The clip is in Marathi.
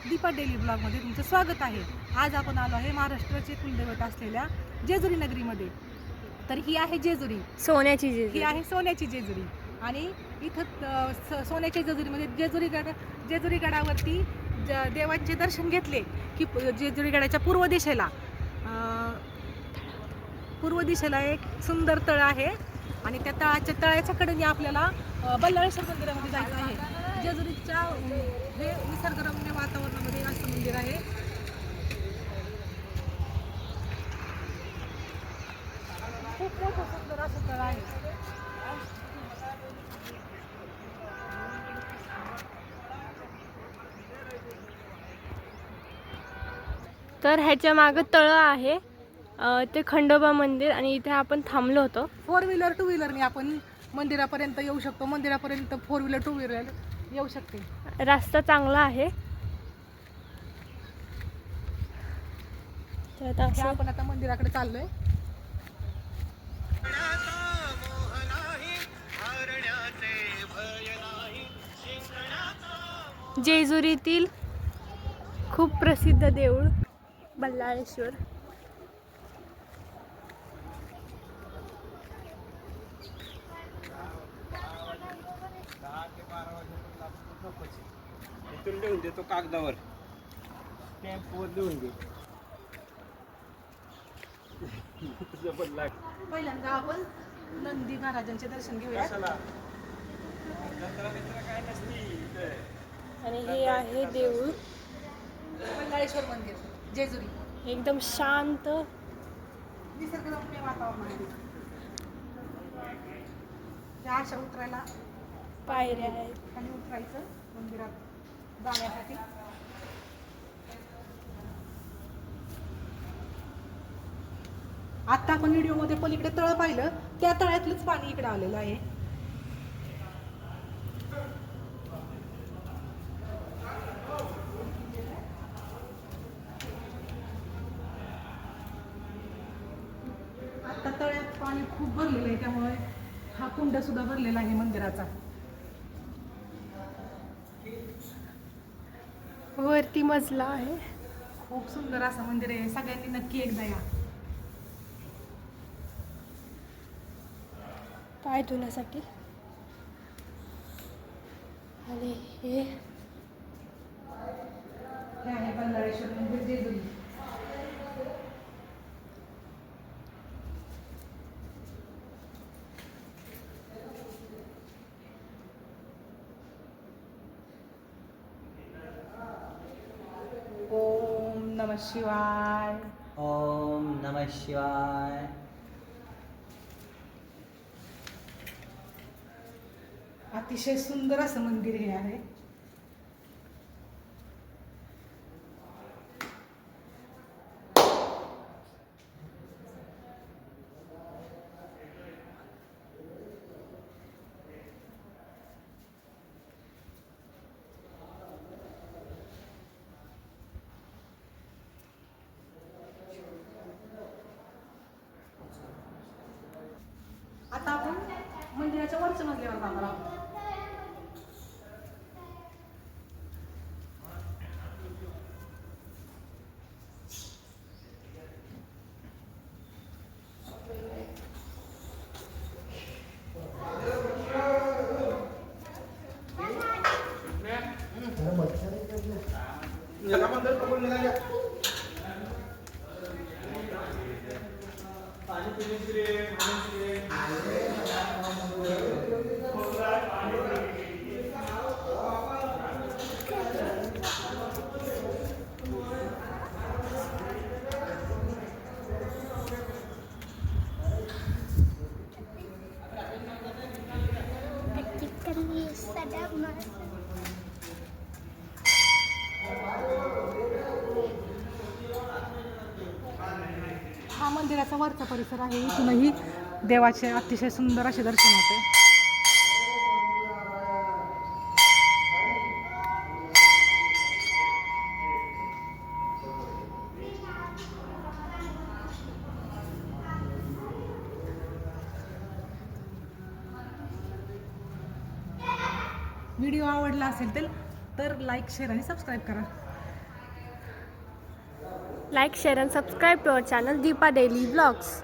दीपा डेली ब्लॉगमध्ये तुमचं स्वागत आहे। आज आपण आलो आहे महाराष्ट्राचे कुलदैवत असलेल्या जेजुरी नगरीमध्ये। तर ही आहे जेजुरी, सोन्याची जेजुरी। ही आहे सोन्याची जेजुरी। आणि इथं सोन्याच्या जेजुरीमध्ये जेजुरी गडावरती देवांचे दर्शन घेतले की जेजुरी गडाच्या पूर्व दिशेला एक सुंदर तळ आहे आणि त्या तळ्याच्या कडेने आपल्याला बल्लाळेश्वर मंदिरामध्ये जायचं आहे। जेजुरीच्या हे निसर्गरम्य वातावरणामध्ये असं मंदिर आहे। खूप मोठं सुंदर असं तळ आहे। तर ह्याच्या मागे तळ आहे, ते खंडोबा मंदिर, आणि इथे आपण थांबलो होतो। 4 व्हीलर 2 व्हीलरने आपण मंदिरापर्यंत येऊ शकतो। मंदिरापर्यंत 4 व्हीलर 2 व्हीलर येऊ शकते। रस्ता चांगला आहे। तर आपण आता मंदिराकडे चाललोय। जेजुरीतील खूप प्रसिद्ध देऊळ बल्लाळेश्वर। इथून लिहून देतो कागदावर, स्टॅम्पवर लिहून दे। पहिल्यांदा आपण नंदी महाराजांचे दर्शन घेऊया। आणि हे आहे देऊळ बल्लाळेश्वर मंदिर जेजुरी। एकदम शांत निसर्गरम्य वातावरण आहे। त्या अशा उतरायला पायऱ्या आहेत। खाली उतरायचं मंदिरात जाण्यासाठी। आता आपण व्हिडिओमध्ये पलीकडे तळ पाहिलं, त्या तळ्यातलंच पाणी इकडे आलेलं आहे। आता तळ्यात पाणी खूप भरलेलं आहे, त्यामुळे हा कुंड सुद्धा भरलेला आहे मंदिराचा। वरती मजला आहे। खूप सुंदर असं मंदिर आहे, सगळ्यांनी नक्की एकदा या। पाय धुण्यासाठी। आणि हे आहे बल्लाळेश्वर मंदिर जेजुरी। ओम नमः शिवाय। ओम नमः शिवाय। अतिशय सुंदर असं मंदिर हे आहे। आता आपण मंदिराच्या वरच्या मजल्यावर जाणार आहोत। हा मंदिराचा वरचा परिसर आहे। इथूनही देवाचे अतिशय सुंदर असे दर्शन होते। व्हिडिओ आवडला असेल तर लाईक, शेअर आणि सबस्क्राईब करा। Like, share and subscribe to our channel Deepa Daily Vlogs.